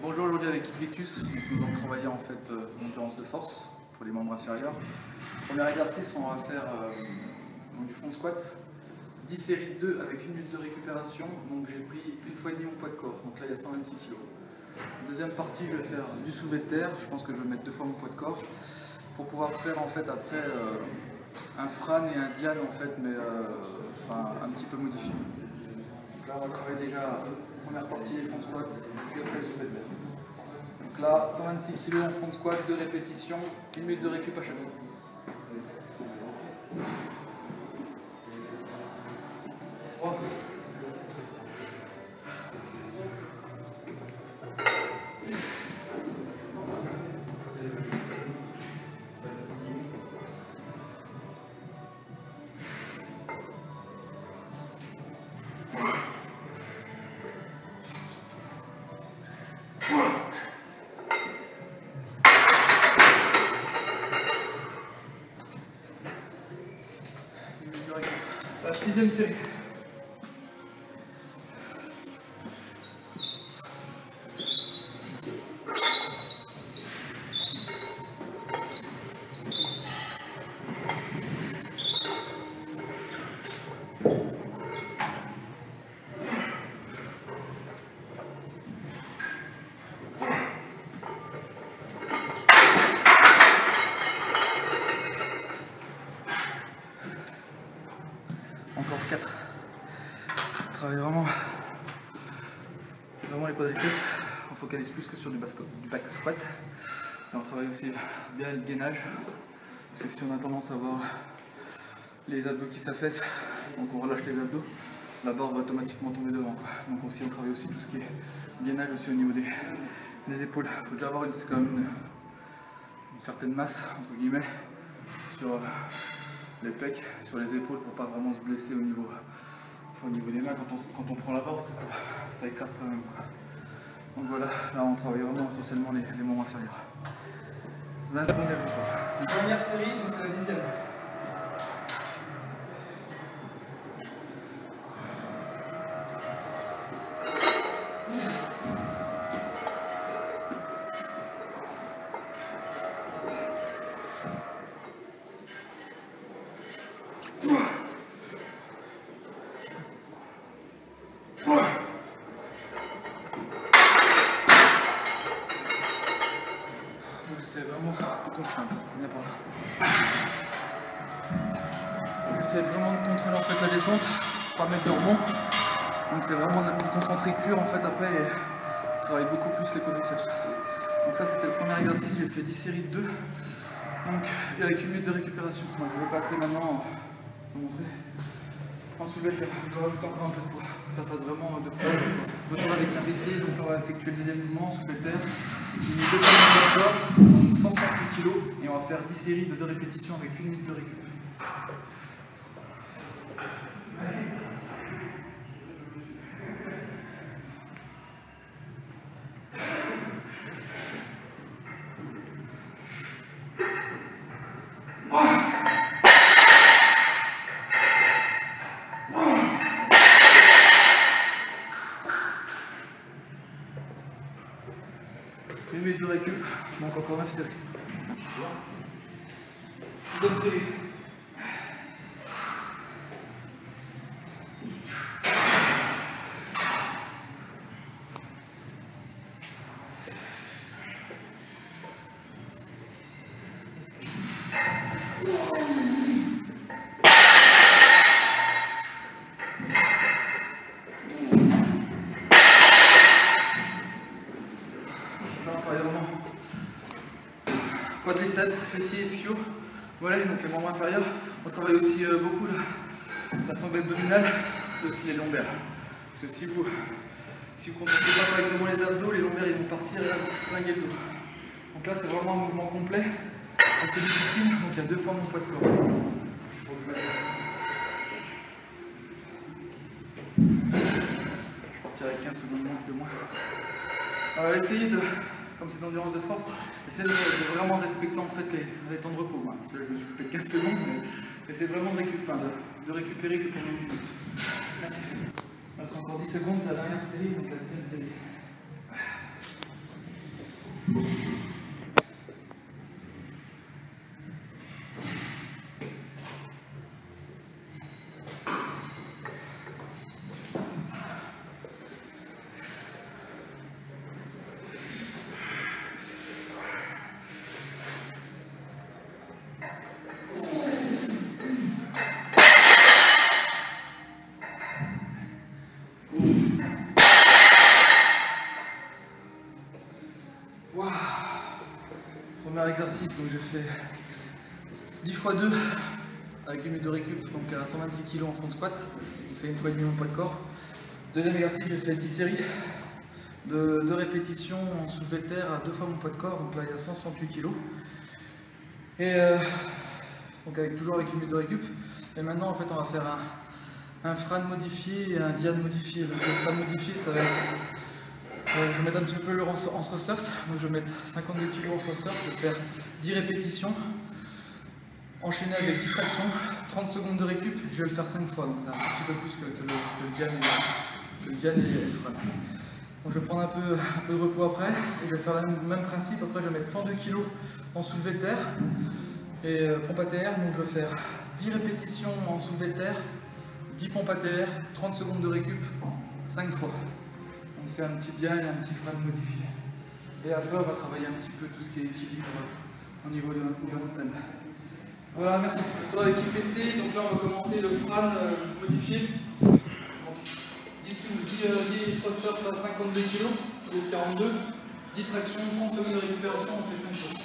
Bonjour, aujourd'hui avec Invictus, nous allons travailler en fait l'endurance de force pour les membres inférieurs. Premier exercice, on va faire du front squat, 10 séries de 2 avec 1 minute de récupération. Donc j'ai pris 1,5 fois mon poids de corps, donc là il y a 126 kg. Deuxième partie, je vais faire du soulevé de terre, je pense que je vais mettre 2 fois mon poids de corps pour pouvoir faire en fait après un Fran et un Diane en fait, mais un petit peu modifié. Donc là on va travailler déjà première partie, front squat, puis après le soulevé de terre. Donc là, 126 kg en front squat, 2 répétitions, 1 minute de récup à chaque fois. La 6e série. Encore 4. On travaille vraiment les quadriceps. On focalise plus que sur du back squat. Et on travaille aussi bien le gainage. Parce que si on a tendance à avoir les abdos qui s'affaissent, donc on relâche les abdos, la barre va automatiquement tomber devant, quoi. Donc aussi on travaille aussi tout ce qui est gainage aussi au niveau des épaules. Il faut déjà avoir quand même une certaine masse entre guillemets sur les pecs, sur les épaules pour pas vraiment se blesser au niveau des mains quand on prend la barre, parce que ça écrase quand même, quoi. Donc voilà, là on travaille vraiment essentiellement les membres inférieurs. 20 secondes et je la première série, donc c'est la 10e. J'essaie vraiment de contraindre, viens par là. J'essaie vraiment de contrôler en fait la descente, pas mettre de rebond. Donc c'est vraiment du concentrique pur en fait après et je travaille beaucoup plus les quadriceps. Donc ça c'était le premier exercice, j'ai fait 10 séries de 2. Donc avec 1 minute de récupération. Donc je vais passer maintenant à montrer en soulevé de terre. Je rajoute encore un peu de poids pour que ça fasse vraiment 2 fois. Je retourne avec RCC, donc là on va effectuer le deuxième mouvement en soulevé de terre. J'ai mis 2 fois mon corps, 168 kg et on va faire 10 séries de 2 répétitions avec 1 minute de récup. Une minute de récup, donc encore 9 séries. 6e série. Quadriceps, fessiers, ischio, voilà, donc les membres inférieurs. On travaille aussi beaucoup la sangle abdominale et aussi les lombaires. Parce que si vous ne contrôlez pas correctement les abdos, les lombaires ils vont partir et là vous flinguez le dos. Donc là c'est vraiment un mouvement complet, assez difficile, donc il y a 2 fois mon poids de corps. Je partirai avec 15 secondes de moins. On va essayer de, comme c'est l'endurance de force, essayer de vraiment respecter en fait les temps de repos. Parce que je me suis coupé de 15 secondes, mais essayer vraiment de récupérer que pendant une minute. Merci. Il reste encore 10 secondes, c'est la dernière série, donc la 10e série. Premier exercice, donc j'ai fait 10 x 2 avec une minute de récup, donc à 126 kg en front squat, donc c'est 1,5 fois mon poids de corps. Deuxième exercice, j'ai fait 10 séries de 2 répétitions en soulevé de terre à 2 fois mon poids de corps, donc là il y a 168 kg. Et donc toujours avec une minute de récup. Et maintenant en fait on va faire un Fran modifié et un Diane modifié. Donc le Fran modifié ça va être... je vais mettre un petit peu le en thrusters, donc je vais mettre 52 kg en thrusters, je vais faire 10 répétitions, enchaîner avec 10 tractions, 30 secondes de récup, je vais le faire 5 fois, donc c'est un petit peu plus que le Diane et le Fran. Donc je vais prendre un peu de repos après, et je vais faire le même principe, après je vais mettre 102 kg en soulevé de terre, et pompe ATR, donc je vais faire 10 répétitions en soulevé de terre, 10 pompes ATR, 30 secondes de récup, 5 fois. C'est un petit Diane et un petit Fran modifié. Et après, on va travailler un petit peu tout ce qui est équilibre au niveau du handstand. Voilà, merci pour toi l'équipe PC. Donc là, on va commencer le Fran modifié. Donc, 10 thrusters à 52 kg, au lieu de 42. 10 tractions, 30 secondes de récupération, on fait 5 fois.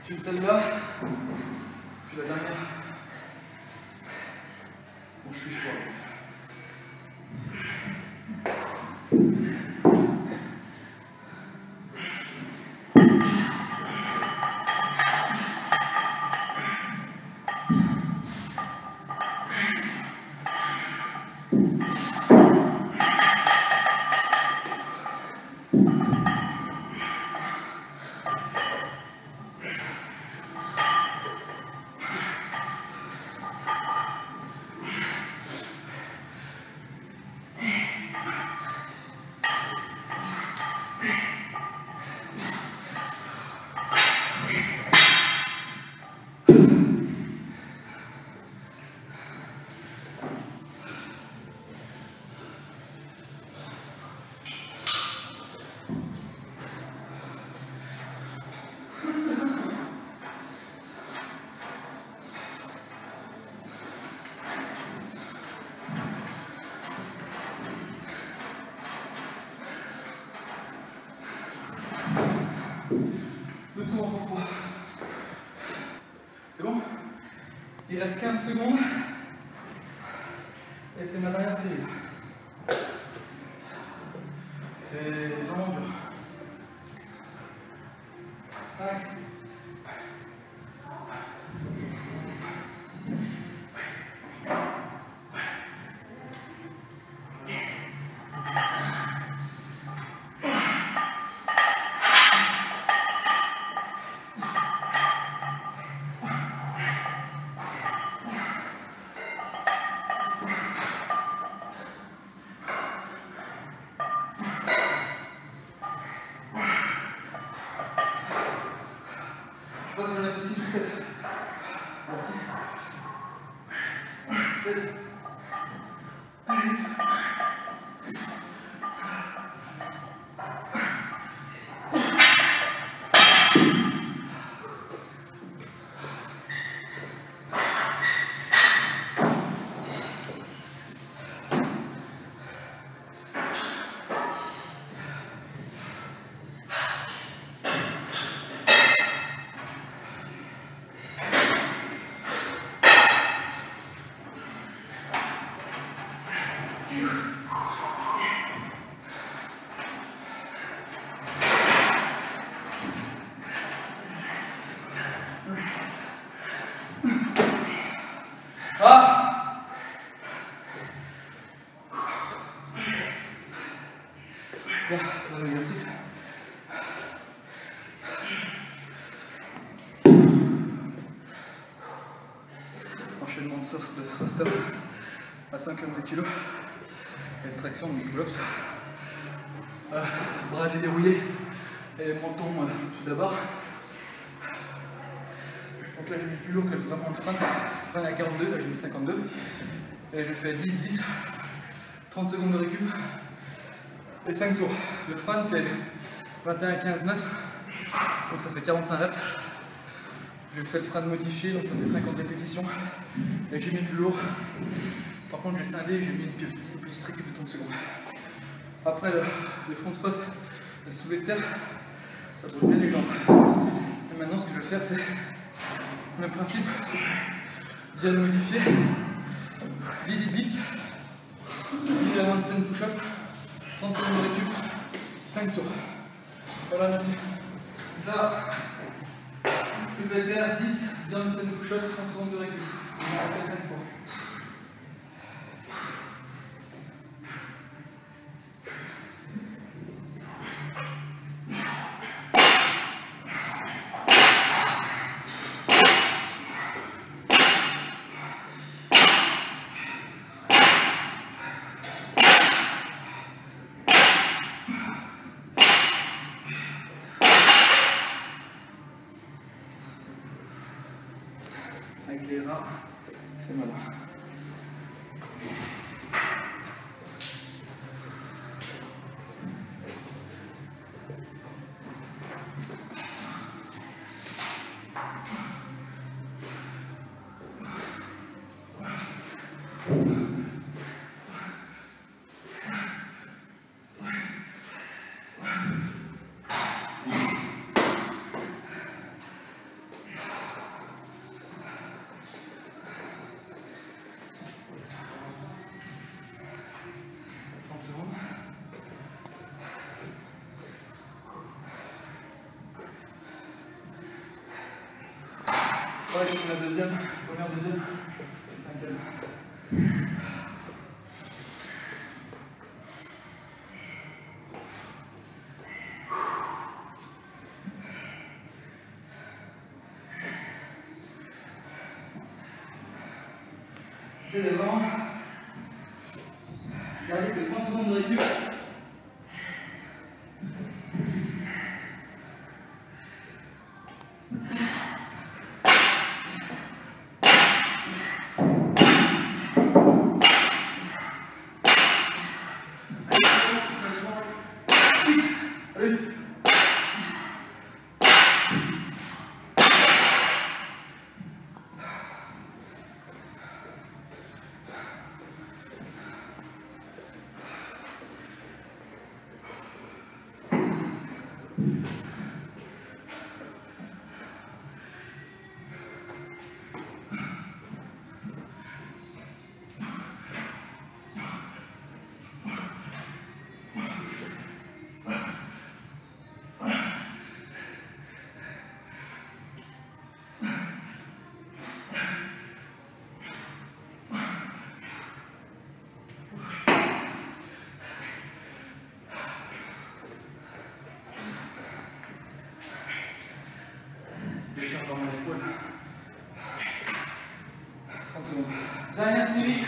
Tu celle-là, puis la dernière. Bon, je suis choix. Le tour encore 3. C'est bon? Il reste 15 secondes. Et c'est ma dernière série. C'est vraiment dur. 5. Je passe sur le 9 6 ou 7. 6. 7. 8. Ah, troisième exercice. Enchaînement de thrusters à 52 kg et traction de pull-ups. Bras déverrouillés et menton tout d'abord. Donc là j'ai mis plus lourd que vraiment le frein. Le frein est à 42, là j'ai mis 52. Et je fais 10-10, 30 secondes de récup et 5 tours. Le frein c'est 21-15-9, donc ça fait 45 reps. Je fais le frein modifié, donc ça fait 50 répétitions. Et j'ai mis plus lourd. Par contre j'ai scindé, j'ai mis une petite récup de 30 secondes. Après le front squat, le soulevé de terre, ça brûle bien les jambes. Et maintenant ce que je vais faire c'est le même principe, bien modifié, 10 deadlift, 10 handstand push-up, 30 secondes de récup, 5 tours. Voilà, merci. Là, soulevé de terre, 10, 10 handstand push-up, 30 secondes de récup. On va faire 5 fois. Avec les rats, c'est malin. Ouais, je suis la deuxième, première, deuxième, c'est cinquième. C'est vraiment garder que 30 secondes de récup. Allez. Dans mon épaule. 30 secondes. Dernière série.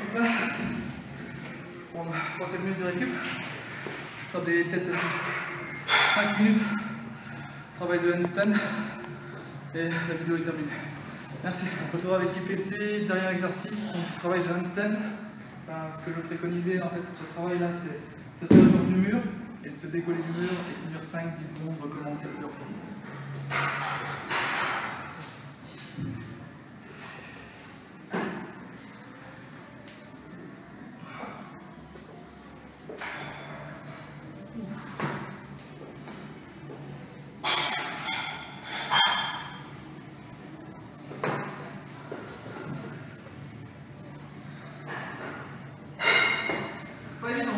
Donc là, je prends 3-4 minutes de récup. Je ferai peut-être 5 minutes travail de handstand et la vidéo est terminée. Merci. On retrouve avec IPC, dernier exercice, on travaille de handstand. Enfin, ce que je préconisais en fait pour ce travail là, c'est se servir du mur et de se décoller du mur et tenir 5-10 secondes, recommencer plusieurs fois. Pas évident.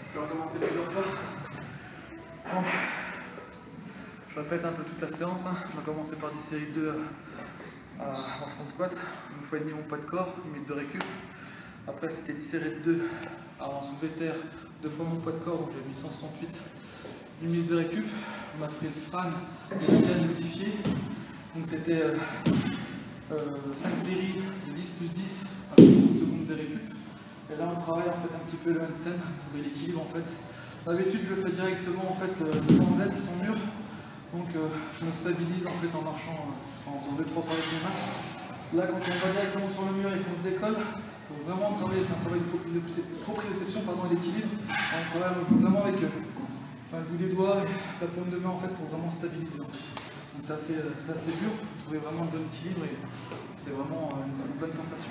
Je vais recommencer plusieurs fois. Donc, je répète un peu toute la séance. On va commencer par 10 séries de 2 en front squat. Une fois et demi mon poids de corps, 1 minute de récup. Après c'était 10 séries de 2 en soulevé de terre, 2 fois mon poids de corps, donc j'ai mis 168, 1 minute de récup. On a fait le Fran et le Jan modifié. Donc c'était 5 séries de 10 plus 10 avec 30 secondes de récup. Et là on travaille en fait un petit peu le handstand, trouver l'équilibre en fait. D'habitude je le fais directement en fait sans aide, sans mur. Donc je me stabilise en fait en marchant, en faisant 2-3 pas avec mes mains. Là quand on va directement sur le mur et qu'on se décolle, il faut vraiment travailler, c'est un travail de proprioception, pardon, et d'équilibre. On travaille vraiment avec le bout des doigts et la paume de main en fait pour vraiment stabiliser. En fait. Donc c'est assez dur, il faut trouver vraiment le bon équilibre et c'est vraiment une bonne sensation.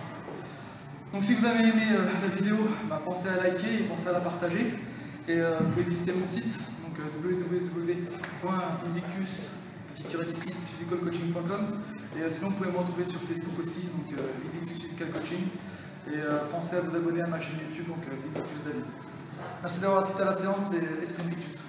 Donc si vous avez aimé la vidéo, pensez à liker et pensez à la partager. Et vous pouvez visiter mon site, donc www.invictus-physicalcoaching.com. Et sinon vous pouvez me retrouver sur Facebook aussi, donc Invictus Physical Coaching. Et pensez à vous abonner à ma chaîne YouTube, donc Invictus David. Merci d'avoir assisté à la séance et Esprit Invictus.